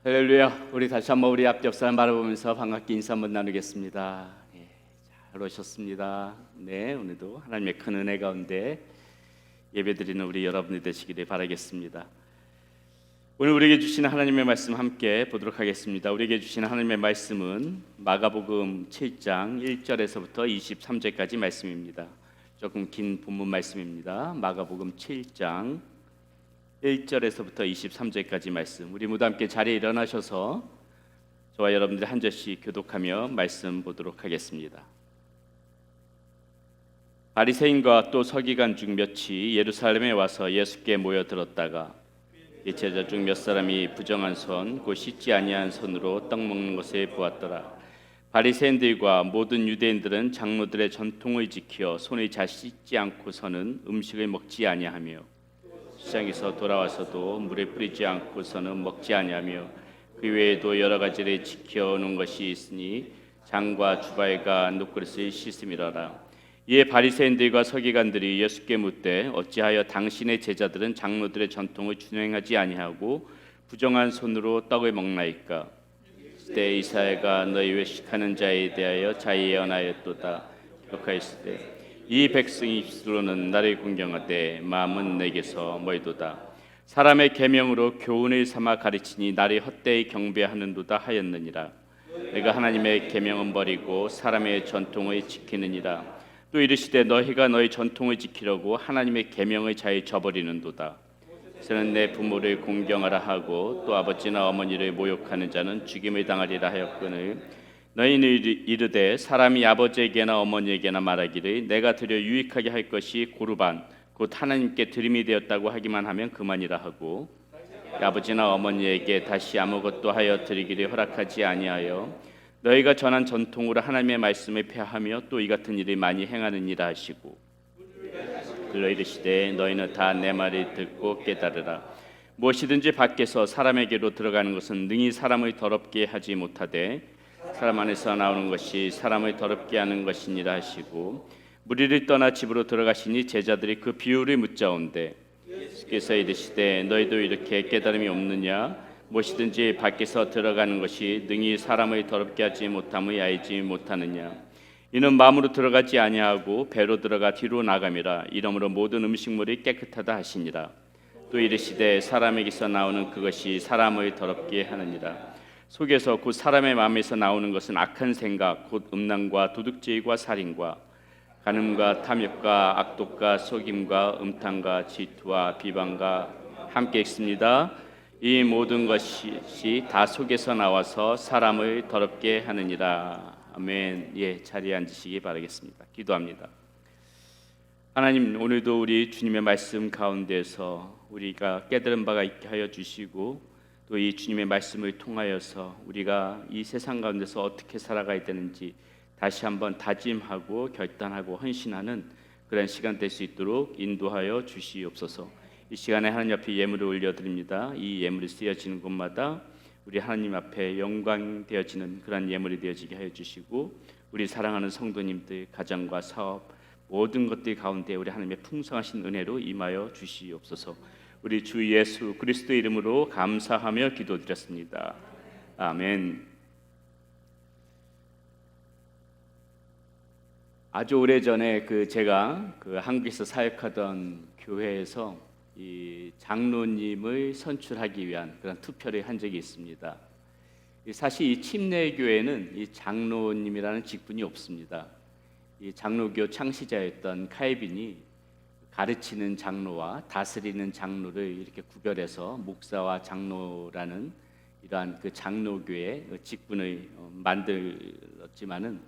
할렐루야. 우리 다시 한번 우리 앞 옆사람 바라보면서 반갑게 인사 한번 나누겠습니다. 잘 오셨습니다. 네, 오늘도 하나님의 큰 은혜 가운데 예배드리는 우리 여러분이 되시기를 바라겠습니다. 오늘 우리에게 주시는 하나님의 말씀 함께 보도록 하겠습니다. 우리에게 주시는 하나님의 말씀은 마가복음 7장 1절에서부터 23절까지 말씀입니다. 조금 긴 본문 말씀입니다. 마가복음 7장 1절에서부터 23절까지 말씀. 우리 모두 함께 자리에 일어나셔서 저와 여러분들 한 절씩 교독하며 말씀 보도록 하겠습니다. 바리새인과 또 서기관 중 몇이 예루살렘에 와서 예수께 모여들었다가 이 제자 중 몇 사람이 부정한 손, 곧 씻지 아니한 손으로 떡 먹는 것을 보았더라. 바리새인들과 모든 유대인들은 장로들의 전통을 지켜 손을 잘 씻지 않고서는 음식을 먹지 아니하며 시장에서 돌아와서도 물에 뿌리지 않고서는 먹지 아니하며 그 외에도 여러 가지를 지켜오는 것이 있으니 장과 주발과 놋그릇을 씻음이라라. 이에 바리새인들과 서기관들이 예수께 묻되 어찌하여 당신의 제자들은 장로들의 전통을 준행하지 아니하고 부정한 손으로 떡을 먹나이까? 그때 이사야가 너희 외식하는 자에 대하여 잘 예언하였도다. 기록하였으되 이 백성이 입술로는 나를 공경하되 마음은 내게서 멀도다. 사람의 계명으로 교훈을 삼아 가르치니 나를 헛되이 경배하는도다 하였느니라. 내가 하나님의 계명은 버리고 사람의 전통을 지키느니라. 또 이르시되 너희가 너희 전통을 지키려고 하나님의 계명을 잘 저버리는도다. 저는 내 부모를 공경하라 하고 또 아버지나 어머니를 모욕하는 자는 죽임을 당하리라 하였거늘 너희는 이르되 사람이 아버지에게나 어머니에게나 말하기를 내가 드려 유익하게 할 것이 고르반 곧 하나님께 드림이 되었다고 하기만 하면 그만이라 하고 아버지나 어머니에게 다시 아무것도 하여 드리기를 허락하지 아니하여 너희가 전한 전통으로 하나님의 말씀을 폐하며 또 이 같은 일을 많이 행하느니라 하시고 글로 이르시되 너희는 다 내 말을 듣고 깨달으라. 무엇이든지 밖에서 사람에게로 들어가는 것은 능히 사람을 더럽게 하지 못하되 사람 안에서 나오는 것이 사람을 더럽게 하는 것이니라 하시고 무리를 떠나 집으로 들어가시니 제자들이 그 비유를 묻자온대 예수께서 이르시되 너희도 이렇게 깨달음이 없느냐? 무엇이든지 밖에서 들어가는 것이 능히 사람을 더럽게 하지 못함을 알지 못하느냐? 이는 마음으로 들어가지 아니하고 배로 들어가 뒤로 나감이라. 이러므로 모든 음식물이 깨끗하다 하시니라. 또 이르시되 사람에게서 나오는 그것이 사람을 더럽게 하느니라. 속에서 곧 사람의 마음에서 나오는 것은 악한 생각 곧 음란과 도둑질과 살인과 간음과 탐욕과 악독과 속임과 음탕과 질투와 비방과 함께 있습니다. 이 모든 것이 다 속에서 나와서 사람을 더럽게 하느니라. 아멘. 자리에 앉으시기 바라겠습니다. 기도합니다. 하나님, 오늘도 우리 주님의 말씀 가운데서 우리가 깨달은 바가 있게 하여 주시고 또 이 주님의 말씀을 통하여서 우리가 이 세상 가운데서 어떻게 살아가야 되는지 다시 한번 다짐하고 결단하고 헌신하는 그런 시간 될 수 있도록 인도하여 주시옵소서. 이 시간에 하나님 앞에 예물을 올려드립니다. 이 예물이 쓰여지는 곳마다 우리 하나님 앞에 영광 되어지는 그런 예물이 되어지게 하여 주시고 우리 사랑하는 성도님들 가정과 사업 모든 것들 가운데 우리 하나님의 풍성하신 은혜로 임하여 주시옵소서. 우리 주 예수 그리스도 이름으로 감사하며 기도드렸습니다. 아멘. 아주 오래전에 제가 한국에서 사역하던 교회에서 이 장로님을 선출하기 위한 그런 투표를 한 적이 있습니다. 사실 이 침례교회는 이 장로님이라는 직분이 없습니다. 이 장로교 창시자였던 칼빈이 가르치는 장로와 다스리는 장로를 이렇게 구별해서 목사와 장로라는 이러한 장로교의 직분을 만들었지만은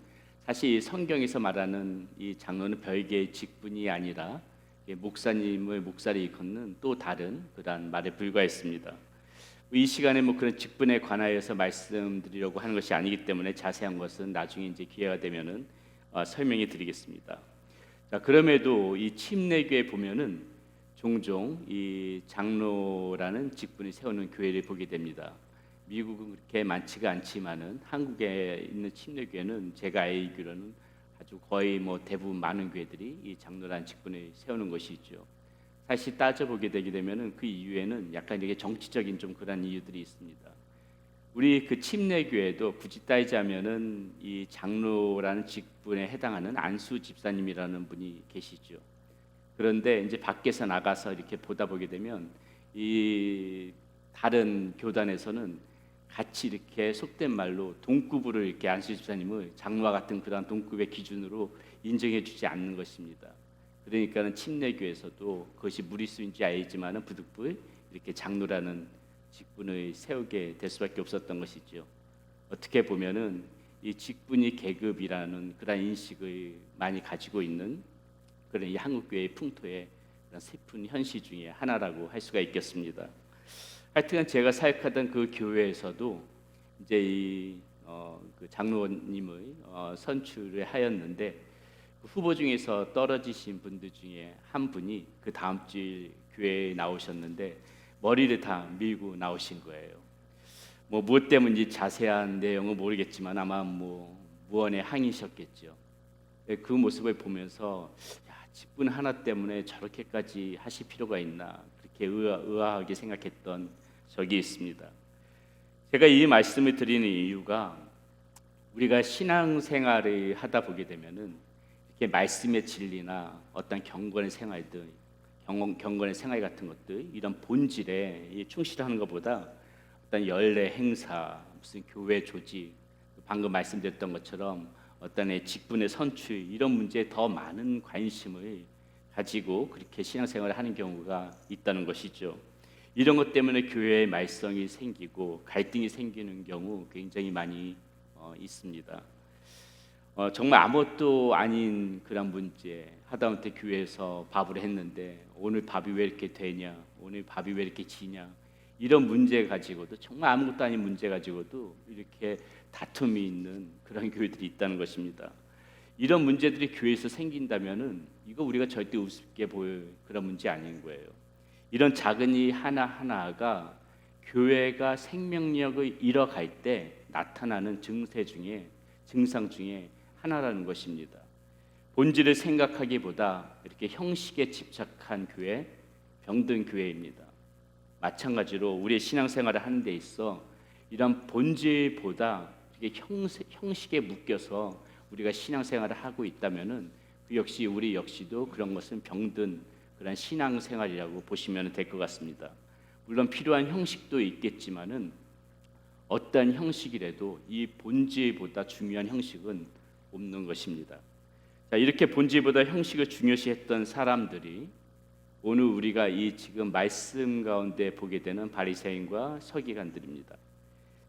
사실 성경에서 말하는 이 장로는 별개의 직분이 아니라 목사님을 목사를 일컫는 또 다른 그러한 말에 불과했습니다. 이 시간에 그런 직분에 관하여서 말씀드리려고 하는 것이 아니기 때문에 자세한 것은 나중에 이제 기회가 되면은 설명해 드리겠습니다. 자, 그럼에도 이 침례교에 보면은 종종 이 장로라는 직분을 세우는 교회를 보게 됩니다. 미국은 그렇게 많지가 않지만은 한국에 있는 침례교회는 제가 알기로는 아주 거의 대부분 많은 교회들이 이 장로라는 직분을 세우는 것이 있죠. 사실 따져보게 되게 되면은 그 이유에는 약간 이게 정치적인 좀 그런 이유들이 있습니다. 우리 그 침례교회도 굳이 따지자면은 이 장로라는 직분에 해당하는 안수 집사님이라는 분이 계시죠. 그런데 이제 밖에서 나가서 이렇게 보다 보게 되면 이 다른 교단에서는 같이 이렇게 속된 말로 동급으로 이렇게 안수 집사님을 장로와 같은 그런 동급의 기준으로 인정해 주지 않는 것입니다. 그러니까는 침례교에서도 그것이 무리수인지 알지만은 부득불 이렇게 장로라는 직분을 세우게 될 수밖에 없었던 것이죠. 어떻게 보면은 이 직분이 계급이라는 그런 인식을 많이 가지고 있는 그런 이 한국교회의 풍토의 그런 슬픈 현실 중에 하나라고 할 수가 있겠습니다. 하여튼 제가 사역하던 그 교회에서도 이제 그 장로님을 선출을 하였는데 그 후보 중에서 떨어지신 분들 중에 한 분이 그 다음 주일 교회에 나오셨는데 머리를 다 밀고 나오신 거예요. 뭐 무엇 때문인지 자세한 내용은 모르겠지만 아마 뭐 무언의 항의셨겠죠. 그 모습을 보면서 직분 하나 때문에 저렇게까지 하실 필요가 있나 그렇게 의아하게 생각했던 적이 있습니다. 제가 이 말씀을 드리는 이유가 우리가 신앙생활을 하다 보게 되면은 이렇게 말씀의 진리나 어떤 경건의 생활들, 경건의 생활 같은 것들 이런 본질에 충실하는 것보다 어떤 연례 행사, 무슨 교회 조직, 방금 말씀드렸던 것처럼 어떤 직분의 선출 이런 문제에 더 많은 관심을 가지고 그렇게 신앙생활을 하는 경우가 있다는 것이죠. 이런 것 때문에 교회에 말썽이 생기고 갈등이 생기는 경우 굉장히 많이 있습니다. 정말 아무것도 아닌 그런 문제 하다못해 교회에서 밥을 했는데 오늘 밥이 왜 이렇게 되냐, 오늘 밥이 왜 이렇게 지냐 이런 문제 가지고도 정말 아무것도 아닌 문제 가지고도 이렇게 다툼이 있는 그런 교회들이 있다는 것입니다. 이런 문제들이 교회에서 생긴다면은 이거 우리가 절대 우습게 보일 그런 문제 아닌 거예요. 이런 작은 일 하나하나가 교회가 생명력을 잃어갈 때 나타나는 증상 중에 하나라는 것입니다. 본질을 생각하기보다 이렇게 형식에 집착한 교회, 병든 교회입니다. 마찬가지로 우리의 신앙생활을 하는 데 있어 이런 본질보다 이렇게 형식에 묶여서 우리가 신앙생활을 하고 있다면은 그 역시 우리 역시도 그런 것은 병든 그런 신앙생활이라고 보시면 될 것 같습니다. 물론 필요한 형식도 있겠지만은 어떠한 형식이라도 이 본질보다 중요한 형식은 없는 것입니다. 자, 이렇게 본질보다 형식을 중요시했던 사람들이 오늘 우리가 이 지금 말씀 가운데 보게 되는 바리새인과 서기관들입니다.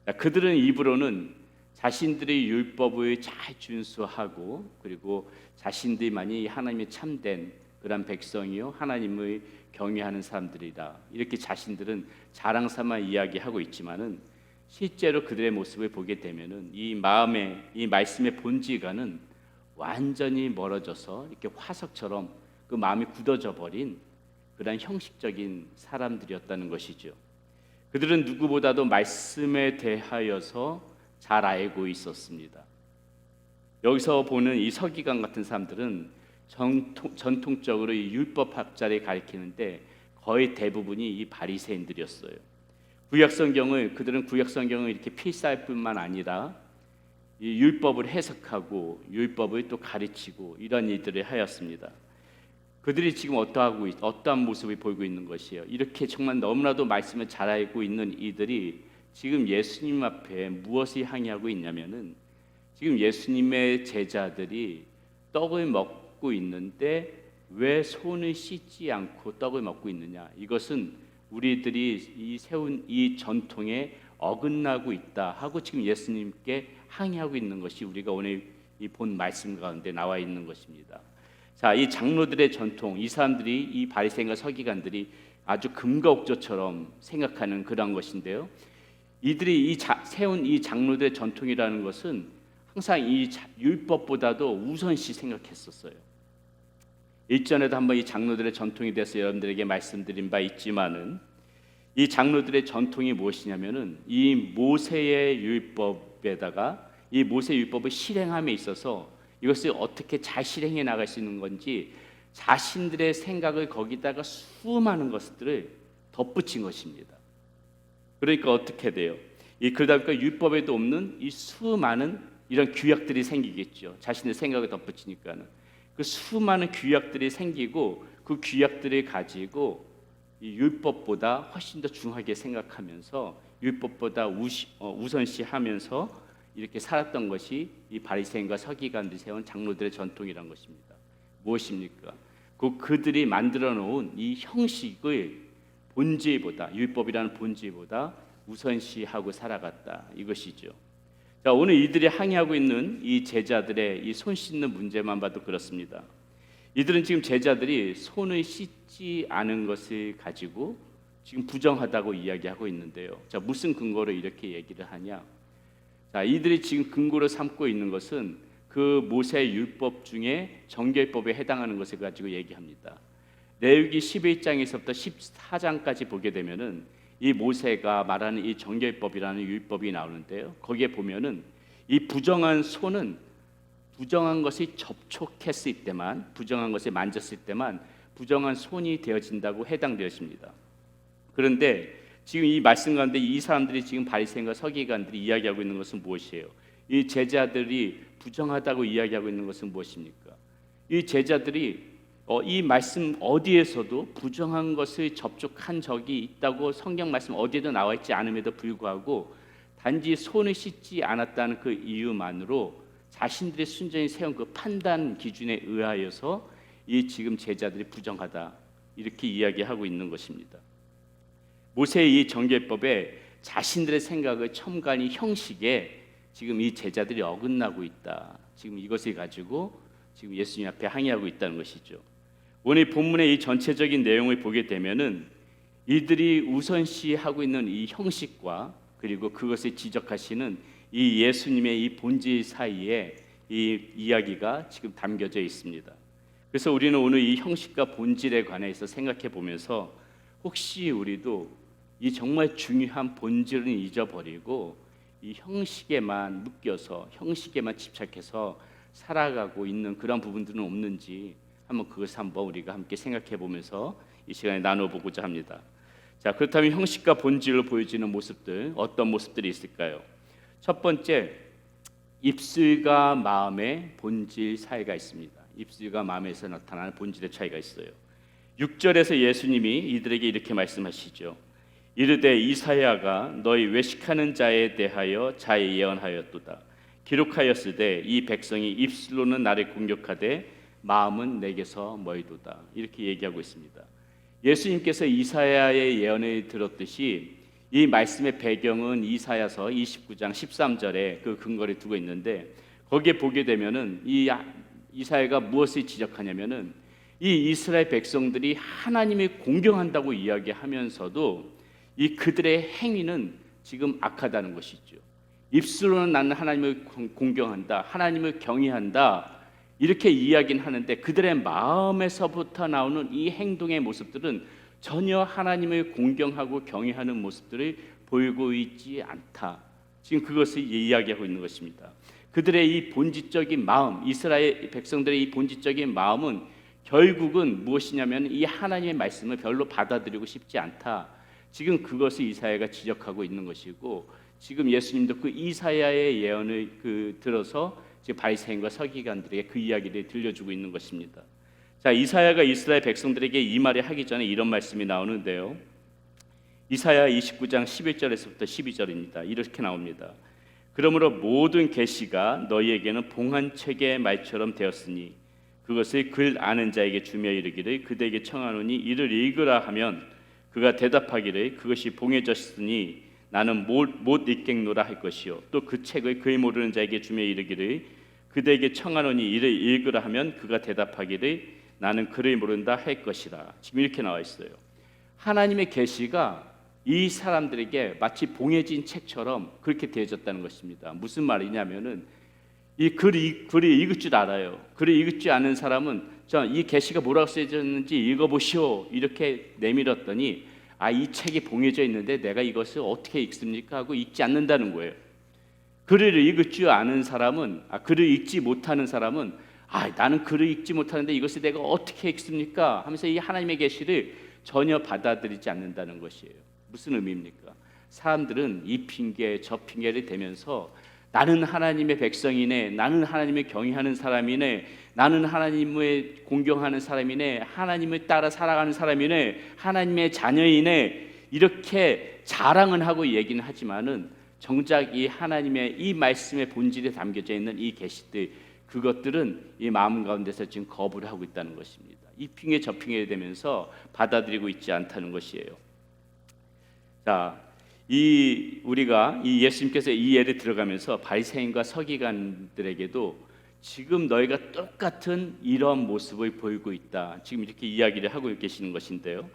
자, 그들은 입으로는 자신들의 율법을 잘 준수하고 그리고 자신들만이 하나님의 참된 그런 백성이요 하나님을 경외하는 사람들이다 이렇게 자신들은 자랑 삼아 이야기하고 있지만은 실제로 그들의 모습을 보게 되면은 이 마음의 이 말씀의 본질과는 완전히 멀어져서 이렇게 화석처럼 그 마음이 굳어져 버린 그런 형식적인 사람들이었다는 것이죠. 그들은 누구보다도 말씀에 대하여서 잘 알고 있었습니다. 여기서 보는 이 서기관 같은 사람들은 전통적으로 이 율법학자를 가리키는데 거의 대부분이 이 바리새인들이었어요. 그들은 구약 성경을 이렇게 필사할 뿐만 아니라 이 율법을 해석하고 율법을 또 가르치고 이런 일들을 하였습니다. 그들이 지금 어떠한 모습을 보이고 있는 것이에요. 이렇게 정말 너무나도 말씀을 잘 알고 있는 이들이 지금 예수님 앞에 무엇을 항의하고 있냐면은 지금 예수님의 제자들이 떡을 먹고 있는데 왜 손을 씻지 않고 떡을 먹고 있느냐? 이것은 우리들이 세운 이 전통에 어긋나고 있다 하고 지금 예수님께 항의하고 있는 것이 우리가 오늘 이 본 말씀 가운데 나와 있는 것입니다. 자, 이 장로들의 전통, 이 사람들이 이 바리새인과 서기관들이 아주 금과 옥조처럼 생각하는 그런 것인데요. 이들이 세운 이 장로들의 전통이라는 것은 항상 이 율법보다도 우선시 생각했었어요. 일전에도 한번 이 장로들의 전통에 대해서 여러분들에게 말씀드린 바 있지만은 이 장로들의 전통이 무엇이냐면은 이 모세의 율법에다가 이 모세 율법을 실행함에 있어서 이것을 어떻게 잘 실행해 나갈 수 있는 건지 자신들의 생각을 거기다가 수많은 것들을 덧붙인 것입니다. 그러니까 어떻게 돼요? 그러다 보니까 율법에도 없는 이 수많은 이런 규약들이 생기겠죠. 자신의 생각을 덧붙이니까는 그 수많은 규약들이 생기고 그 규약들을 가지고 이 율법보다 훨씬 더 중하게 생각하면서 율법보다 우선시하면서 이렇게 살았던 것이 이 바리새인과 서기관들이 세운 장로들의 전통이란 것입니다. 무엇입니까? 그들이 만들어 놓은 이 형식을 본질보다, 율법이라는 본질보다 우선시하고 살아갔다, 이것이죠. 자, 오늘 이들이 항의하고 있는 이 제자들의 이 손 씻는 문제만 봐도 그렇습니다. 이들은 지금 제자들이 손을 씻지 않은 것을 가지고 지금 부정하다고 이야기하고 있는데요. 자, 무슨 근거로 이렇게 얘기를 하냐? 자, 이들이 지금 근거로 삼고 있는 것은 그 모세 율법 중에 정결법에 해당하는 것을 가지고 얘기합니다. 레위기 11장에서부터 14장까지 보게 되면은 이 모세가 말하는 이 정결법이라는 율법이 나오는데요. 거기에 보면은 이 부정한 손은 부정한 것이 접촉했을 때만, 부정한 것을 만졌을 때만 부정한 손이 되어진다고 해당되었습니다. 그런데 지금 이 말씀 가운데 이 사람들이 지금 바리새인과 서기관들이 이야기하고 있는 것은 무엇이에요? 이 제자들이 부정하다고 이야기하고 있는 것은 무엇입니까? 이 제자들이 이 말씀 어디에서도 부정한 것을 접촉한 적이 있다고 성경 말씀 어디에도 나와 있지 않음에도 불구하고 단지 손을 씻지 않았다는 그 이유만으로 자신들의 순전히 세운 그 판단 기준에 의하여서 이 지금 제자들이 부정하다 이렇게 이야기하고 있는 것입니다. 모세의 이 정결법에 자신들의 생각을 첨가한 형식에 지금 이 제자들이 어긋나고 있다. 지금 이것을 가지고 지금 예수님 앞에 항의하고 있다는 것이죠. 오늘 본문의 이 전체적인 내용을 보게 되면은 이들이 우선시하고 있는 이 형식과 그리고 그것을 지적하시는 이 예수님의 이 본질 사이에 이 이야기가 지금 담겨져 있습니다. 그래서 우리는 오늘 이 형식과 본질에 관해서 생각해 보면서 혹시 우리도 이 정말 중요한 본질은 잊어버리고 이 형식에만 묶여서 형식에만 집착해서 살아가고 있는 그런 부분들은 없는지 그것을 한번 우리가 함께 생각해 보면서 이 시간에 나눠보고자 합니다. 자, 그렇다면 형식과 본질을 보여지는 모습들, 어떤 모습들이 있을까요? 첫 번째, 입술과 마음의 본질 차이가 있습니다. 입술과 마음에서 나타나는 본질의 차이가 있어요. 6절에서 예수님이 이들에게 이렇게 말씀하시죠. 이르되 이사야가 너희 외식하는 자에 대하여 잘 예언하였도다. 기록하였으되 이 백성이 입술로는 나를 공격하되 마음은 내게서 멀도다. 이렇게 얘기하고 있습니다. 예수님께서 이사야의 예언을 들었듯이 이 말씀의 배경은 이사야서 29장 13절에 그 근거를 두고 있는데 거기에 보게 되면은 이 이사야가 무엇을 지적하냐면은 이 이스라엘 백성들이 하나님을 공경한다고 이야기하면서도 이 그들의 행위는 지금 악하다는 것이죠. 입술로는 나는 하나님을 공경한다, 하나님을 경외한다 이렇게 이야기는 하는데 그들의 마음에서부터 나오는 이 행동의 모습들은 전혀 하나님을 공경하고 경외하는 모습들을 보이고 있지 않다. 지금 그것을 이야기하고 있는 것입니다. 그들의 이 본질적인 마음, 이스라엘 백성들의 이 본질적인 마음은 결국은 무엇이냐면 이 하나님의 말씀을 별로 받아들이고 싶지 않다. 지금 그것을 이사야가 지적하고 있는 것이고 지금 예수님도 그 이사야의 예언을 들어서 지금 바리새인과 서기관들에게 그 이야기를 들려주고 있는 것입니다. 자, 이사야가 이스라엘 백성들에게 이 말을 하기 전에 이런 말씀이 나오는데요. 이사야 29장 11절에서부터 12절입니다. 이렇게 나옵니다. 그러므로 모든 계시가 너희에게는 봉한책의 말처럼 되었으니 그것을 글 아는 자에게 주며 이르기를 그대에게 청하노니 이를 읽으라 하면 그가 대답하기를 그것이 봉해졌으니 나는 못 읽겠노라 할 것이요 또 그 책을 그의 모르는 자에게 주며 이르기를 그대에게 청하노니 이를 읽으라 하면 그가 대답하기를 나는 그를 모른다 할 것이라. 지금 이렇게 나와 있어요. 하나님의 계시가 이 사람들에게 마치 봉해진 책처럼 그렇게 되어졌다는 것입니다. 무슨 말이냐면은 이 글을 읽을 줄 알아요. 글을 읽을 줄 아는 사람은 이 계시가 뭐라고 쓰여졌는지 읽어보시오 이렇게 내밀었더니 이 책이 봉해져 있는데 내가 이것을 어떻게 읽습니까 하고 읽지 않는다는 거예요. 글을 읽을 줄 아는 사람은 글을 읽지 못하는 사람은 나는 글을 읽지 못하는데 이것을 내가 어떻게 읽습니까 하면서 이 하나님의 계시를 전혀 받아들이지 않는다는 것이에요. 무슨 의미입니까? 사람들은 이 핑계 저 핑계를 대면서 나는 하나님의 백성이네, 나는 하나님을 경외하는 사람이네, 나는 하나님을 공경하는 사람이네, 하나님을 따라 살아가는 사람이네, 하나님의 자녀이네, 이렇게 자랑은 하고 얘기는 하지만은 정작 이 하나님의 이 말씀의 본질에 담겨져 있는 이 계시들, 그것들은 이 마음 가운데서 지금 거부를 하고 있다는 것입니다. 이 핑계 저 핑계를 대면서 받아들이고 있지 않다는 것이에요. 자, 우리가 이 예수님께서 이 예를 들어가면서 바리새인과 서기관들에게도 지금 너희가 똑같은 이런 모습을 보이고 있다, 지금 이렇게 이야기를 하고 계시는 것인데요.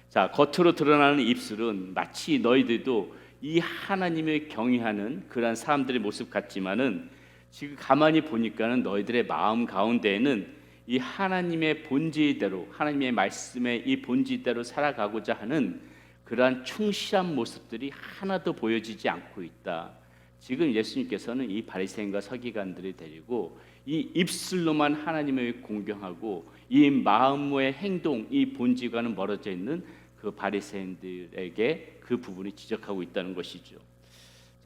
자, 겉으로 드러나는 입술은 마치 너희들도 이 하나님을 경외하는 그러한 사람들의 모습 같지만은 지금 가만히 보니까는 너희들의 마음 가운데에는 이 하나님의 본질대로, 하나님의 말씀의 이 본질대로 살아가고자 하는 그러한 충실한 모습들이 하나도 보여지지 않고 있다. 지금 예수님께서는 이 바리새인과 서기관들을 데리고 이 입술로만 하나님을 공경하고 이 마음의 행동, 이 본질과는 멀어져 있는 그 바리새인들에게 그 부분을 지적하고 있다는 것이죠.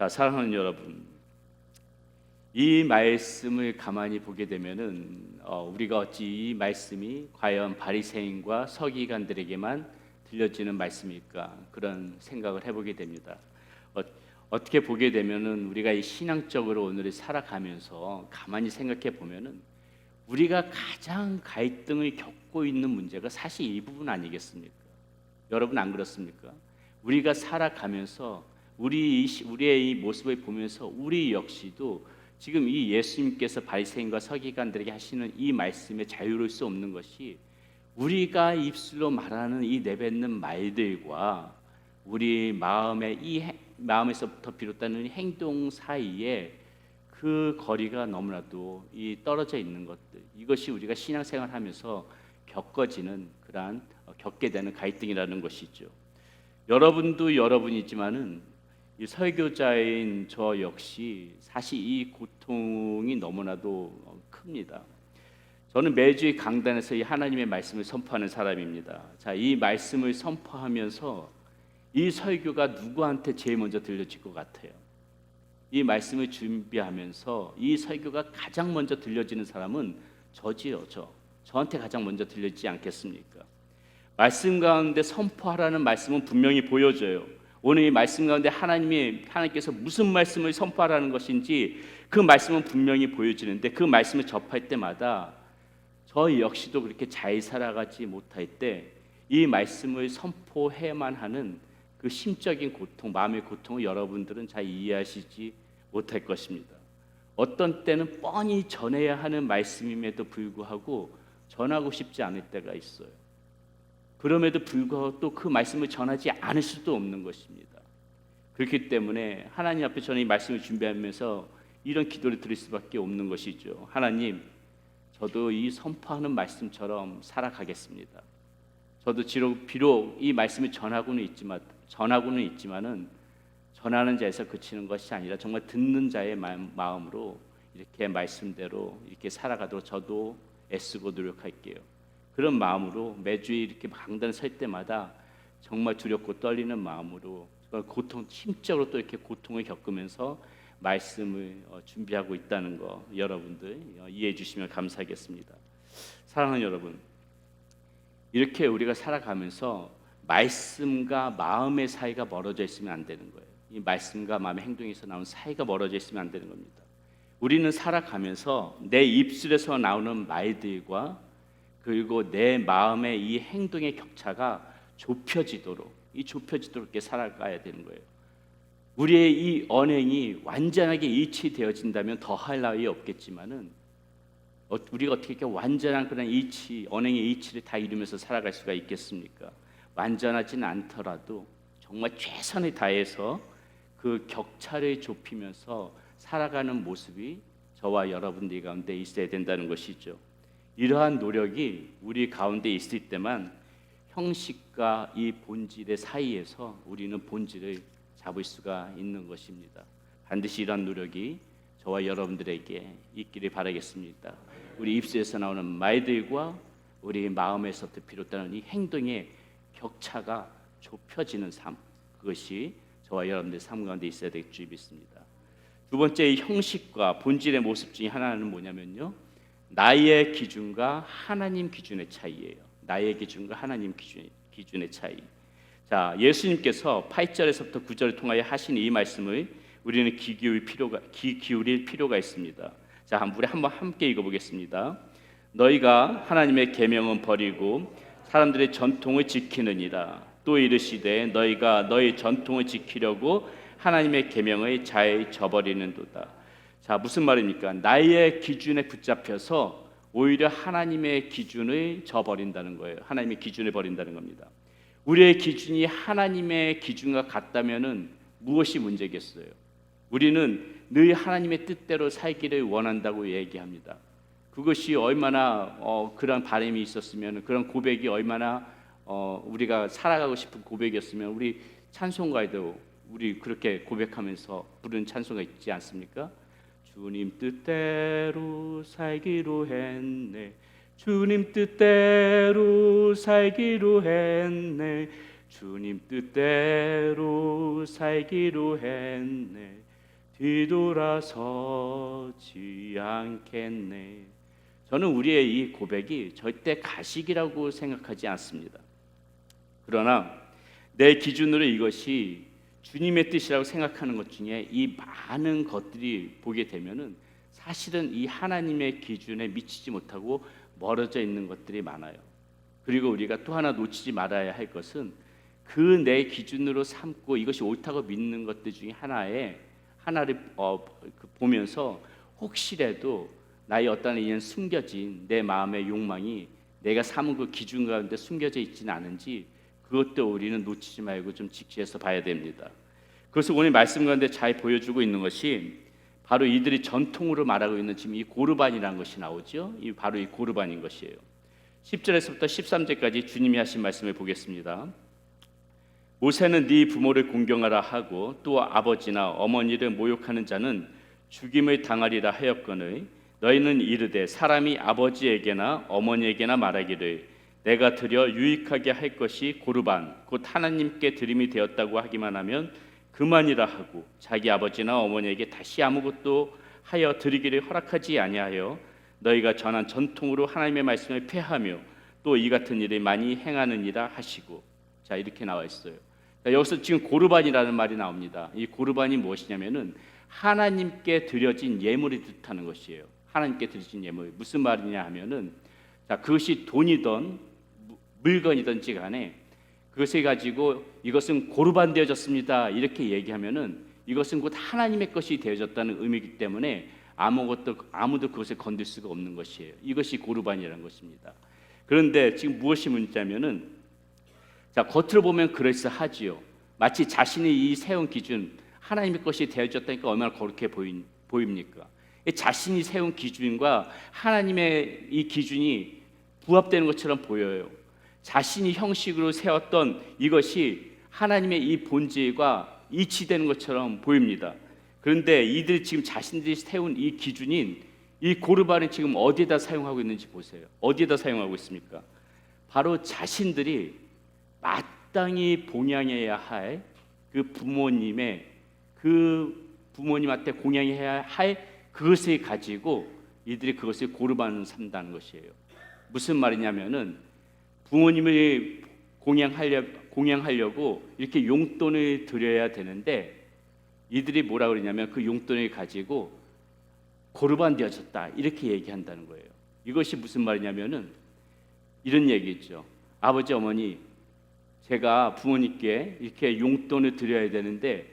자, 사랑하는 여러분, 이 말씀을 가만히 보게 되면은 우리가 어찌 이 말씀이 과연 바리새인과 서기관들에게만 들려지는 말씀일까, 그런 생각을 해보게 됩니다. 어떻게 보게 되면은 우리가 이 신앙적으로 오늘을 살아가면서 가만히 생각해 보면은 우리가 가장 갈등을 겪고 있는 문제가 사실 이 부분 아니겠습니까? 여러분 안 그렇습니까? 우리가 살아가면서 우리의 이 모습을 보면서 우리 역시도 지금 이 예수님께서 바리새인과 서기관들에게 하시는 이 말씀에 자유로울 수 없는 것이, 우리가 입술로 말하는 이 내뱉는 말들과 우리 마음에서부터 비롯되는 행동 사이에 그 거리가 너무나도 떨어져 있는 것들, 이것이 우리가 신앙생활하면서 겪게 되는 갈등이라는 것이죠. 여러분도 여러분이지만은 이 설교자인 저 역시 사실 이 고통이 너무나도 큽니다. 저는 매주 강단에서 이 하나님의 말씀을 선포하는 사람입니다. 자, 이 말씀을 선포하면서 이 설교가 누구한테 제일 먼저 들려질 것 같아요? 이 말씀을 준비하면서 이 설교가 가장 먼저 들려지는 사람은 저지요. 저한테 가장 먼저 들려지지 않겠습니까? 말씀 가운데 선포하라는 말씀은 분명히 보여져요. 오늘 이 말씀 가운데 하나님께서 무슨 말씀을 선포하라는 것인지 그 말씀은 분명히 보여지는데, 그 말씀을 접할 때마다 저 역시도 그렇게 잘 살아가지 못할 때 이 말씀을 선포해야만 하는 그 심적인 고통, 마음의 고통을 여러분들은 잘 이해하시지 못할 것입니다. 어떤 때는 뻔히 전해야 하는 말씀임에도 불구하고 전하고 싶지 않을 때가 있어요. 그럼에도 불구하고 또 그 말씀을 전하지 않을 수도 없는 것입니다. 그렇기 때문에 하나님 앞에 저는 이 말씀을 준비하면서 이런 기도를 드릴 수밖에 없는 것이죠. 하나님, 저도 이 선포하는 말씀처럼 살아가겠습니다. 저도 비록 이 말씀을 전하고는 있지만은 전하는 자에서 그치는 것이 아니라 정말 듣는 자의 마음으로 이렇게 말씀대로 이렇게 살아가도록 저도 애쓰고 노력할게요. 그런 마음으로 매주 이렇게 강단에 설 때마다 정말 두렵고 떨리는 마음으로 심적으로 또 이렇게 고통을 겪으면서 말씀을 준비하고 있다는 거 여러분들 이해해 주시면 감사하겠습니다. 사랑하는 여러분, 이렇게 우리가 살아가면서 말씀과 마음의 사이가 멀어져 있으면 안 되는 거예요. 이 말씀과 마음의 행동에서 나온 사이가 멀어져 있으면 안 되는 겁니다. 우리는 살아가면서 내 입술에서 나오는 말들과 그리고 내 마음의 이 행동의 격차가 좁혀지도록 이렇게 살아가야 되는 거예요. 우리의 이 언행이 완전하게 일치되어진다면 더할 나위 없겠지만은 우리가 어떻게 이렇게 완전한 그런 언행의 일치를 다 이루면서 살아갈 수가 있겠습니까? 완전하지는 않더라도 정말 최선을 다해서 그 격차를 좁히면서 살아가는 모습이 저와 여러분들 가운데 있어야 된다는 것이죠. 이러한 노력이 우리 가운데 있을 때만 형식과 이 본질의 사이에서 우리는 본질을 잡을 수가 있는 것입니다. 반드시 이러한 노력이 저와 여러분들에게 있기를 바라겠습니다. 우리 입술에서 나오는 말들과 우리 마음에서부터 비롯되는 이 행동의 격차가 좁혀지는 삶, 그것이 저와 여러분들의 삶 가운데 있어야 될 줄 믿습니다. 두 번째, 이 형식과 본질의 모습 중에 하나는 뭐냐면요, 나의 기준과 하나님 기준의 차이예요. 나의 기준과 하나님 기준의 차이. 자, 예수님께서 8절에서부터 9절을 통하여 하신 이 말씀을 우리는 귀 기울일 필요가 있습니다. 자, 우리 한번 함께 읽어보겠습니다. 너희가 하나님의 계명은 버리고 사람들의 전통을 지키느니라. 또 이르시되 너희가 너희 전통을 지키려고 하나님의 계명을 잘 저버리는도다. 자, 무슨 말입니까? 나의 기준에 붙잡혀서 오히려 하나님의 기준을 저버린다는 거예요. 하나님의 기준을 버린다는 겁니다. 우리의 기준이 하나님의 기준과 같다면은 무엇이 문제겠어요? 우리는 늘 하나님의 뜻대로 살기를 원한다고 얘기합니다. 그것이 얼마나 그런 바람이 있었으면, 그런 고백이 얼마나 우리가 살아가고 싶은 고백이었으면 우리 찬송가에도 우리 그렇게 고백하면서 부르는 찬송가 있지 않습니까? 주님 뜻대로 살기로 했네. 주님 뜻대로 살기로 했네. 주님 뜻대로 살기로 했네. 뒤돌아서지 않겠네. 저는 우리의 이 고백이 절대 가식이라고 생각하지 않습니다. 그러나 내 기준으로 이것이 주님의 뜻이라고 생각하는 것 중에 이 많은 것들이 보게 되면은 사실은 이 하나님의 기준에 미치지 못하고 멀어져 있는 것들이 많아요. 그리고 우리가 또 하나 놓치지 말아야 할 것은 그 내 기준으로 삼고 이것이 옳다고 믿는 것들 중에 하나를 보면서 혹시라도 나의 어떤 인연 숨겨진 내 마음의 욕망이 내가 삼은 그 기준 가운데 숨겨져 있지는 않은지 그것도 우리는 놓치지 말고 좀 직시해서 봐야 됩니다. 그래서 오늘 말씀 가운데 잘 보여주고 있는 것이 바로 이들이 전통으로 말하고 있는 지금 이 고르반이라는 것이 나오죠. 바로 이 고르반인 것이에요. 10절에서부터 13절까지 주님이 하신 말씀을 보겠습니다. 모세는 네 부모를 공경하라 하고 또 아버지나 어머니를 모욕하는 자는 죽임을 당하리라 하였거늘 너희는 이르되 사람이 아버지에게나 어머니에게나 말하기를 내가 드려 유익하게 할 것이 고르반 곧 하나님께 드림이 되었다고 하기만 하면 그만이라 하고 자기 아버지나 어머니에게 다시 아무것도 하여 드리기를 허락하지 아니하여 너희가 전한 전통으로 하나님의 말씀을 폐하며 또 이 같은 일을 많이 행하느니라 하시고. 자, 이렇게 나와 있어요. 자, 여기서 지금 고르반이라는 말이 나옵니다. 이 고르반이 무엇이냐면은 하나님께 드려진 예물을 뜻하는 것이에요. 하나님께 드려진 예물. 무슨 말이냐 하면은 자, 그것이 돈이든 물건이든지 간에 그것을 가지고 이것은 고르반 되어졌습니다 이렇게 얘기하면은 이것은 곧 하나님의 것이 되어졌다는 의미이기 때문에 아무도 그것을 건들 수가 없는 것이에요. 이것이 고르반이라는 것입니다. 그런데 지금 무엇이 문제냐면은 자, 겉으로 보면 그럴싸하지요. 마치 자신이 이 세운 기준 하나님의 것이 되어졌다니까 얼마나 거룩해 보입니까? 자신이 세운 기준과 하나님의 이 기준이 부합되는 것처럼 보여요. 자신이 형식으로 세웠던 이것이 하나님의 이 본질과 일치되는 것처럼 보입니다. 그런데 이들이 지금 자신들이 세운 이 기준인 이 고르반을 지금 어디에다 사용하고 있는지 보세요. 어디에다 사용하고 있습니까? 바로 자신들이 마땅히 봉양해야 할 그 부모님한테 공양해야 할 그것을 가지고 이들이 그것을 고르반을 삼다는 것이에요. 무슨 말이냐면은 부모님을 공양하려고 이렇게 용돈을 드려야 되는데 이들이 뭐라 그러냐면 그 용돈을 가지고 고르반 되어졌다 이렇게 얘기한다는 거예요. 이것이 무슨 말이냐면은 이런 얘기죠. 아버지 어머니 제가 부모님께 이렇게 용돈을 드려야 되는데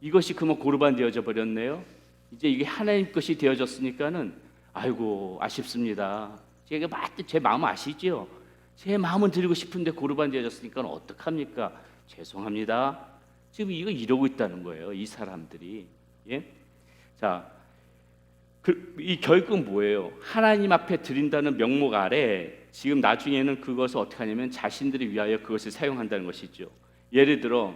이것이 그만 고르반 되어져 버렸네요. 이제 이게 하나님 것이 되어졌으니까는 아이고 아쉽습니다. 제가 제 마음 아시죠? 제 마음은 드리고 싶은데 고르반 되어졌으니까 어떡합니까? 죄송합니다. 지금 이러고 있다는 거예요. 이 사람들이. 예? 자, 이 결국은 뭐예요? 하나님 앞에 드린다는 명목 아래 지금 나중에는 그것을 어떻게 하냐면 자신들을 위하여 그것을 사용한다는 것이죠. 예를 들어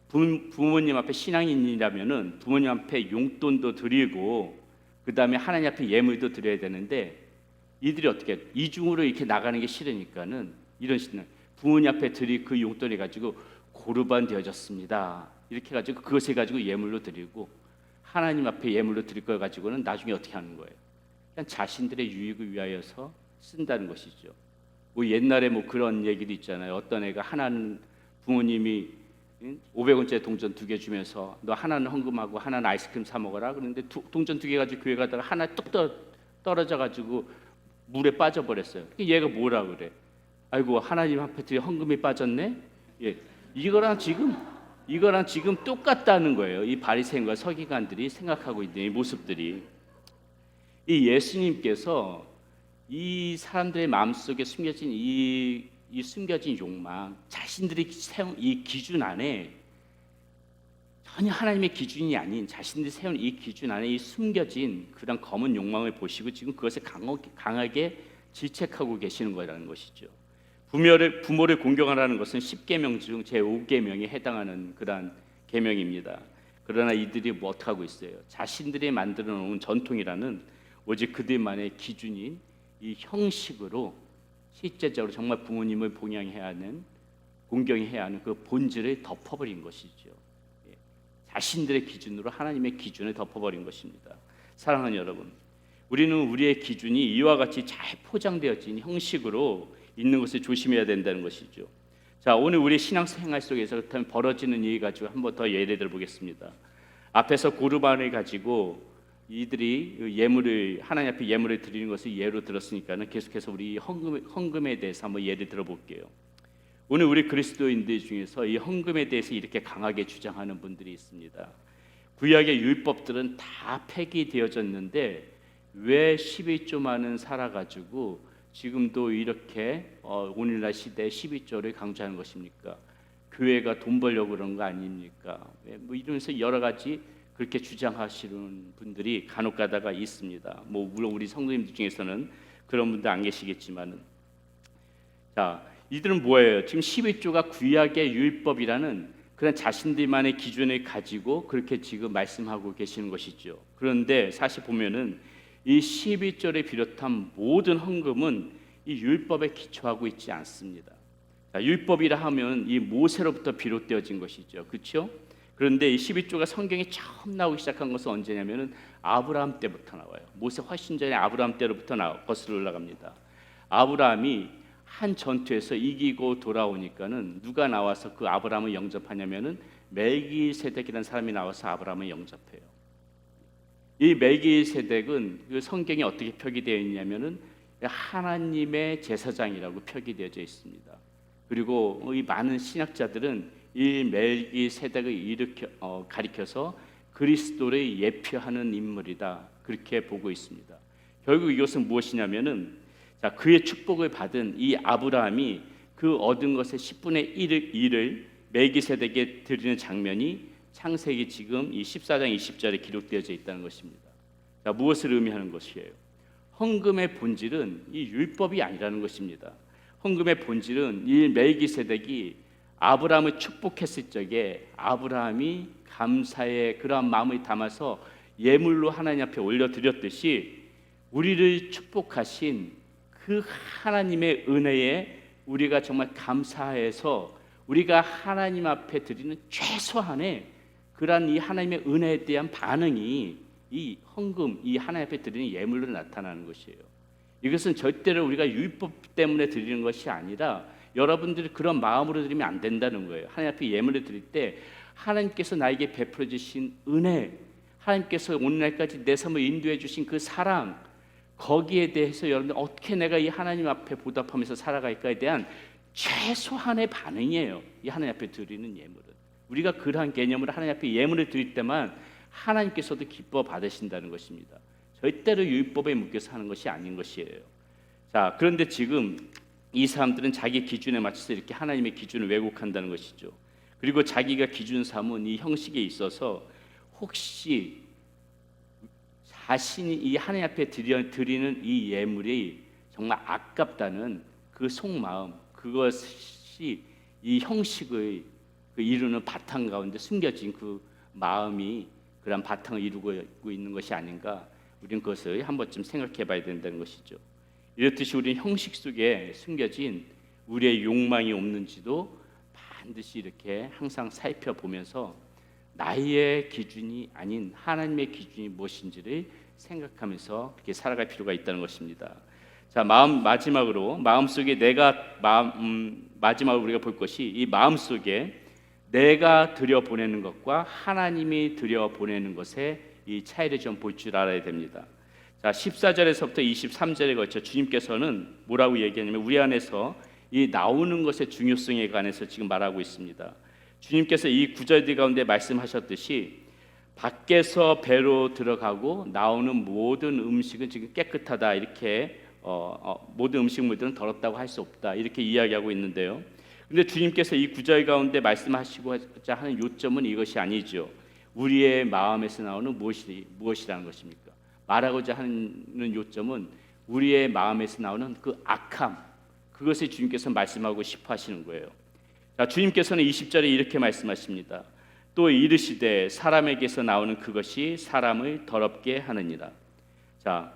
부모님 앞에 신앙인이라면은 부모님 앞에 용돈도 드리고 그 다음에 하나님 앞에 예물도 드려야 되는데 이들이 어떻게 이중으로 이렇게 나가는 게 싫으니까는 이런 식으로 부모님 앞에 드릴 그 용돈을 가지고 고르반 되어졌습니다 이렇게 해가지고 그것에 가지고 예물로 드리고 하나님 앞에 예물로 드릴 걸 가지고는 나중에 어떻게 하는 거예요? 그냥 자신들의 유익을 위하여서 쓴다는 것이죠. 뭐 옛날에 뭐 그런 얘기도 있잖아요. 어떤 애가 하나는 부모님이 500원짜리 동전 2개 주면서 너 하나는 헌금하고 하나는 아이스크림 사 먹어라. 그런데 동전 2개 가지고 교회 가다가 하나 뚝 떨어져 가지고 물에 빠져버렸어요. 얘가 뭐라 그래? 아이고 하나님 앞에 헌금이 빠졌네. 예, 이거랑 지금 똑같다는 거예요. 이 바리새인과 서기관들이 생각하고 있는 이 모습들이. 이 예수님께서 이 사람들의 마음속에 숨겨진 이 숨겨진 욕망, 자신들이 세운 이 기준 안에 전혀 하나님의 기준이 아닌 자신들이 세운 이 기준 안에 이 숨겨진 그런 검은 욕망을 보시고 지금 그것을 강하게 질책하고 계시는 거라는 것이죠. 부모를 공경하라는 것은 10계명 중 제5계명에 해당하는 그러한 계명입니다. 그러나 이들이 뭐 어떻게 하고 있어요? 자신들이 만들어 놓은 전통이라는 오직 그들만의 기준인 이 형식으로 실제적으로 정말 부모님을 공경해야 하는 그 본질을 덮어버린 것이죠. 자신들의 기준으로 하나님의 기준을 덮어버린 것입니다. 사랑하는 여러분, 우리는 우리의 기준이 이와 같이 잘 포장되어진 형식으로 있는 것을 조심해야 된다는 것이죠. 자, 오늘 우리 신앙생활 속에서 벌어지는 일 가지고 한번 더 예를 들어보겠습니다. 앞에서 고르반을 가지고 이들이 예물을 하나님 앞에 예물을 드리는 것을 예로 들었으니까는 계속해서 우리 헌금에 대해서 한번 예를 들어볼게요. 오늘 우리 그리스도인들 중에서 이 헌금에 대해서 이렇게 강하게 주장하는 분들이 있습니다. 구약의 율법들은 다 폐기되어졌는데 왜 11조만은 살아가지고 지금도 이렇게 오늘날 시대에 11조를 강조하는 것입니까? 교회가 돈 벌려고 그런 거 아닙니까? 뭐 이러면서 여러 가지 그렇게 주장하시는 분들이 간혹 가다가 있습니다. 뭐 물론 우리 성도님들 중에서는 그런 분들 안 계시겠지만은, 자, 이들은 뭐예요? 지금 11조가 구약의 율법이라는 그런 자신들만의 기준을 가지고 그렇게 지금 말씀하고 계시는 것이죠. 그런데 사실 보면은 이 11조를 비롯한 모든 헌금은 이 율법에 기초하고 있지 않습니다. 자, 율법이라 하면 이 모세로부터 비롯되어진 것이죠. 그렇죠? 그런데 이 12조가 성경에 처음 나오기 시작한 것은 언제냐면은 아브라함 때부터 나와요. 모세 훨씬 전에 아브라함 때로부터 거슬러 올라갑니다. 아브라함이 한 전투에서 이기고 돌아오니까는 누가 나와서 그 아브라함을 영접하냐면은 멜기세덱이라는 사람이 나와서 아브라함을 영접해요. 이 멜기세덱은 그 성경에 어떻게 표기되어 있냐면은 하나님의 제사장이라고 표기되어져 있습니다. 그리고 이 많은 신학자들은 이 멜기세덱을 가리켜서 그리스도를 예표하는 인물이다, 그렇게 보고 있습니다. 결국 이것은 무엇이냐면은, 자, 그의 축복을 받은 이 아브라함이 그 얻은 것의 10분의 1을 멜기세덱에 드리는 장면이 창세기 지금 이 14장 20절에 기록되어져 있다는 것입니다. 자, 무엇을 의미하는 것이에요? 헌금의 본질은 이 율법이 아니라는 것입니다. 헌금의 본질은 이 멜기세덱이 아브라함을 축복했을 적에 아브라함이 감사의 그러한 마음을 담아서 예물로 하나님 앞에 올려드렸듯이 우리를 축복하신 그 하나님의 은혜에 우리가 정말 감사해서 우리가 하나님 앞에 드리는 최소한의 그러한 이 하나님의 은혜에 대한 반응이 이 헌금, 이 하나님 앞에 드리는 예물로 나타나는 것이에요. 이것은 절대로 우리가 율법 때문에 드리는 것이 아니라 여러분들이 그런 마음으로 드리면 안 된다는 거예요. 하나님 앞에 예물을 드릴 때 하나님께서 나에게 베풀어 주신 은혜, 하나님께서 오늘날까지 내 삶을 인도해 주신 그 사랑, 거기에 대해서 여러분들 어떻게 내가 이 하나님 앞에 보답하면서 살아갈까에 대한 최소한의 반응이에요. 이 하나님 앞에 드리는 예물은. 우리가 그러한 개념으로 하나님 앞에 예물을 드릴 때만 하나님께서도 기뻐 받으신다는 것입니다. 절대로 율법에 묶여서 하는 것이 아닌 것이에요. 자, 그런데 지금 이 사람들은 자기 기준에 맞춰서 이렇게 하나님의 기준을 왜곡한다는 것이죠. 그리고 자기가 기준 삼은 이 형식에 있어서 혹시 자신이 이 하나님 앞에 드리는 이 예물이 정말 아깝다는 그 속마음, 그것이 이 형식을 이루는 바탕 가운데 숨겨진 그 마음이 그런 바탕을 이루고 있는 것이 아닌가, 우리는 그것을 한 번쯤 생각해 봐야 된다는 것이죠. 이렇듯이 우리는 형식 속에 숨겨진 우리의 욕망이 없는지도 반드시 이렇게 항상 살펴보면서 나의 기준이 아닌 하나님의 기준이 무엇인지를 생각하면서 그렇게 살아갈 필요가 있다는 것입니다. 자, 마지막으로 마음속에 마지막으로 우리가 볼 것이 이 마음속에 내가 들여보내는 것과 하나님이 들여보내는 것의 이 차이를 좀 볼 줄 알아야 됩니다. 자, 14절에서부터 23절에 걸쳐 주님께서는 뭐라고 얘기하냐면 우리 안에서 이 나오는 것의 중요성에 관해서 지금 말하고 있습니다. 주님께서 이 구절들 가운데 말씀하셨듯이 밖에서 배로 들어가고 나오는 모든 음식은 지금 깨끗하다, 이렇게 모든 음식물들은 더럽다고 할 수 없다, 이렇게 이야기하고 있는데요. 그런데 주님께서 이 구절 가운데 말씀하시고자 하는 요점은 이것이 아니죠. 우리의 마음에서 나오는 무엇이라는 것입니까? 말하고자 하는 요점은 우리의 마음에서 나오는 그 악함, 그것을 주님께서 말씀하고 싶어 하시는 거예요. 자, 주님께서는 20절에 이렇게 말씀하십니다. 또 이르시되 사람에게서 나오는 그것이 사람을 더럽게 하느니라. 자,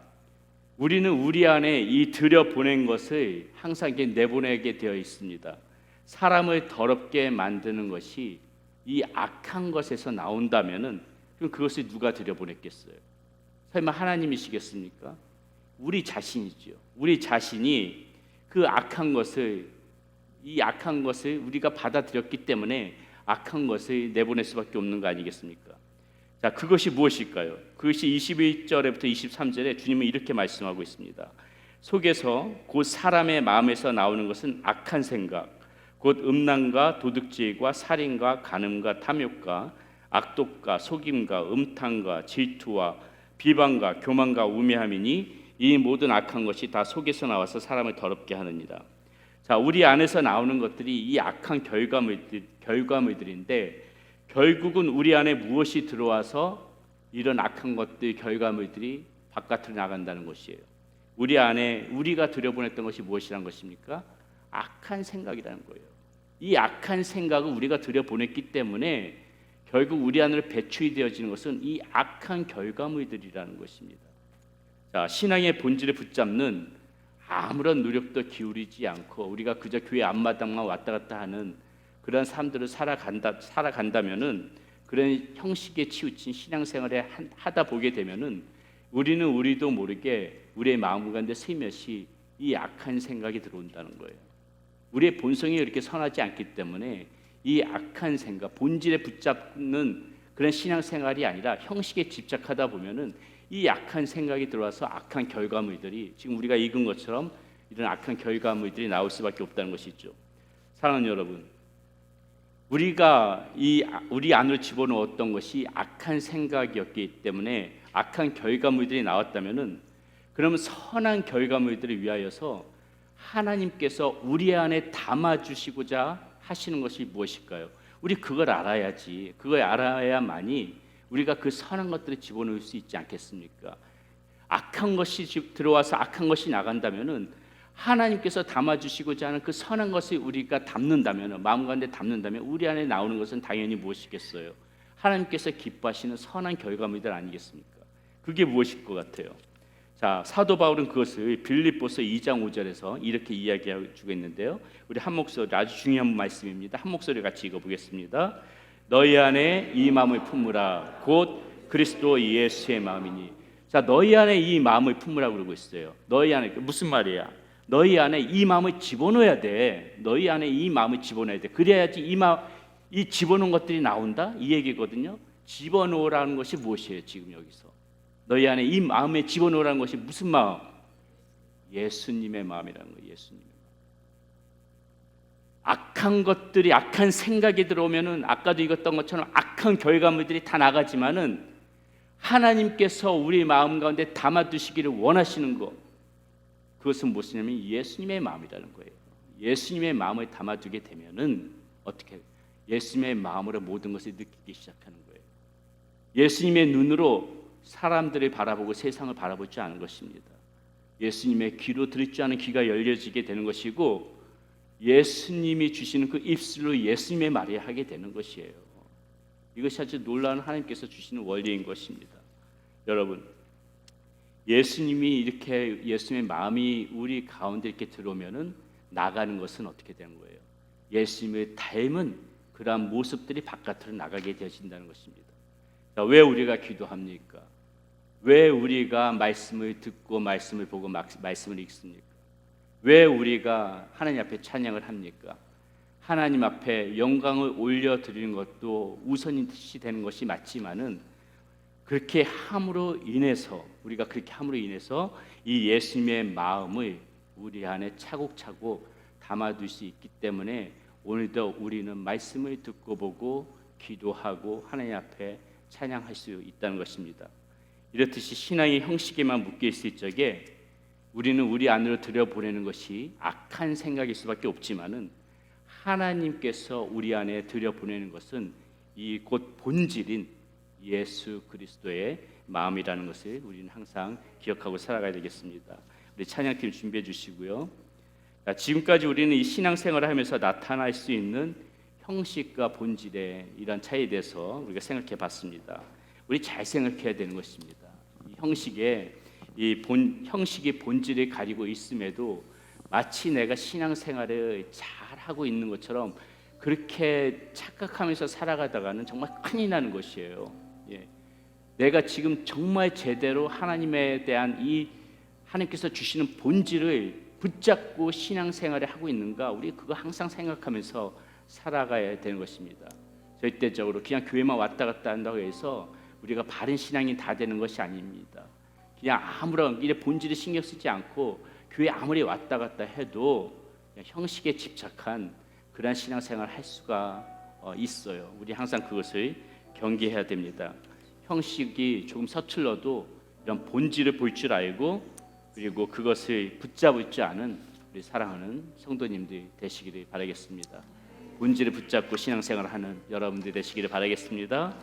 우리는 우리 안에 이 들여보낸 것을 항상 내보내게 되어 있습니다. 사람을 더럽게 만드는 것이 이 악한 것에서 나온다면은 그럼 그것을 누가 들여보냈겠어요? 설마 하나님이시겠습니까? 우리 자신이죠. 우리 자신이 그 악한 것을 우리가 받아들였기 때문에 악한 것을 내보낼 수밖에 없는 거 아니겠습니까? 자, 그것이 무엇일까요? 그것이 21절부터 23절에 주님은 이렇게 말씀하고 있습니다. 속에서 곧 사람의 마음에서 나오는 것은 악한 생각, 곧 음란과 도둑질과 살인과 간음과 탐욕과 악독과 속임과 음탕과 질투와 비방과 교만과 우매함이니 이 모든 악한 것이 다 속에서 나와서 사람을 더럽게 하느니라. 자, 우리 안에서 나오는 것들이 이 악한 결과물들인데 결국은 우리 안에 무엇이 들어와서 이런 악한 것들 결과물들이 바깥으로 나간다는 것이에요. 우리 안에 우리가 들여보냈던 것이 무엇이란 것입니까? 악한 생각이라는 거예요. 이 악한 생각을 우리가 들여보냈기 때문에 결국 우리 안으로 배출이 되어지는 것은 이 악한 결과물들이라는 것입니다. 자, 신앙의 본질을 붙잡는 아무런 노력도 기울이지 않고 우리가 그저 교회 앞마당만 왔다 갔다 하는 그런 삶들을 살아간다면은, 그런 형식에 치우친 신앙생활을 하다 보게 되면은 우리도 모르게 우리의 마음 가운데 슬며시 이 악한 생각이 들어온다는 거예요. 우리의 본성이 그렇게 선하지 않기 때문에 이 악한 생각, 본질에 붙잡는 그런 신앙생활이 아니라 형식에 집착하다 보면은 이 악한 생각이 들어와서 악한 결과물들이 지금 우리가 읽은 것처럼 이런 악한 결과물들이 나올 수밖에 없다는 것이죠. 사랑하는 여러분, 우리가 우리 안으로 집어넣었던 것이 악한 생각이었기 때문에 악한 결과물들이 나왔다면은, 그러면 선한 결과물들을 위하여서 하나님께서 우리 안에 담아주시고자 하시는 것이 무엇일까요? 우리 그걸 알아야지. 그걸 알아야만이 우리가 그 선한 것들을 집어넣을 수 있지 않겠습니까? 악한 것이 들어와서 악한 것이 나간다면은 하나님께서 담아주시고자 하는 그 선한 것을 우리가 담는다면, 마음 가운데 담는다면 우리 안에 나오는 것은 당연히 무엇이겠어요? 하나님께서 기뻐하시는 선한 결과물들 아니겠습니까? 그게 무엇일 것 같아요? 자, 사도 바울은 그것을 빌립보서 2장 5절에서 이렇게 이야기해 주고 있는데요. 우리 한 목소리, 아주 중요한 말씀입니다. 한 목소리 같이 읽어보겠습니다. 너희 안에 이 마음을 품으라. 곧 그리스도 예수의 마음이니. 자, 너희 안에 이 마음을 품으라고 그러고 있어요. 너희 안에, 무슨 말이야? 너희 안에 이 마음을 집어넣어야 돼. 너희 안에 이 마음을 집어넣어야 돼. 그래야지 이 집어넣은 것들이 나온다, 이 얘기거든요. 집어넣으라는 것이 무엇이에요? 지금 여기서 너희 안에 이 마음에 집어넣으라는 것이 무슨 마음? 예수님의 마음이라는 거예요. 예수님의 마음. 악한 것들이, 악한 생각이 들어오면은 아까도 읽었던 것처럼 악한 결과물들이 다 나가지만은 하나님께서 우리 마음 가운데 담아두시기를 원하시는 것, 그것은 무엇이냐면 예수님의 마음이라는 거예요. 예수님의 마음을 담아두게 되면은 어떻게? 예수님의 마음으로 모든 것을 느끼기 시작하는 거예요. 예수님의 눈으로 사람들을 바라보고 세상을 바라볼 줄 아는 것입니다. 예수님의 귀로 들을 줄 아는 귀가 열려지게 되는 것이고, 예수님이 주시는 그 입술로 예수님의 말을 하게 되는 것이에요. 이것이 아주 놀라운 하나님께서 주시는 원리인 것입니다. 여러분, 예수님이 이렇게, 예수님의 마음이 우리 가운데 이렇게 들어오면은 나가는 것은 어떻게 되는 거예요? 예수님을 닮은 그러한 모습들이 바깥으로 나가게 되어진다는 것입니다. 자, 왜 우리가 기도합니까? 왜 우리가 말씀을 듣고 말씀을 보고 말씀을 읽습니까? 왜 우리가 하나님 앞에 찬양을 합니까? 하나님 앞에 영광을 올려드리는 것도 우선시 되는 것이 맞지만은 그렇게 함으로 인해서 우리가 그렇게 함으로 인해서 이 예수님의 마음을 우리 안에 차곡차곡 담아둘 수 있기 때문에 오늘도 우리는 말씀을 듣고 보고 기도하고 하나님 앞에 찬양할 수 있다는 것입니다. 이렇듯이 신앙의 형식에만 묶여 있을 적에 우리는 우리 안으로 들여보내는 것이 악한 생각일 수밖에 없지만은 하나님께서 우리 안에 들여보내는 것은 이 곧 본질인 예수 그리스도의 마음이라는 것을 우리는 항상 기억하고 살아가야 되겠습니다. 우리 찬양팀 준비해 주시고요. 자, 지금까지 우리는 이 신앙생활을 하면서 나타날 수 있는 형식과 본질의 이런 차이에 대해서 우리가 생각해 봤습니다. 우리 잘 생각해야 되는 것입니다. 이 형식이 본질을 가지고 있음에도 마치 내가 신앙생활을 잘 하고 있는 것처럼 그렇게 착각하면서 살아가다가는 정말 큰일 나는 것이에요. 예. 내가 지금 정말 제대로 하나님에 대한 이 하나님께서 주시는 본질을 붙잡고 신앙생활을 하고 있는가? 우리 그거 항상 생각하면서 살아가야 되는 것입니다. 절대적으로 그냥 교회만 왔다 갔다 한다고 해서 우리가 바른 신앙이 다 되는 것이 아닙니다. 그냥 아무런 일에 본질에 신경 쓰지 않고 교회 아무리 왔다 갔다 해도 그냥 형식에 집착한 그런 신앙생활을 할 수가 있어요. 우리 항상 그것을 경계해야 됩니다. 형식이 조금 서툴러도 이런 본질을 볼 줄 알고 그리고 그것을 붙잡을 줄 아는 우리 사랑하는 성도님들 되시기를 바라겠습니다. 본질을 붙잡고 신앙생활을 하는 여러분들 되시기를 바라겠습니다.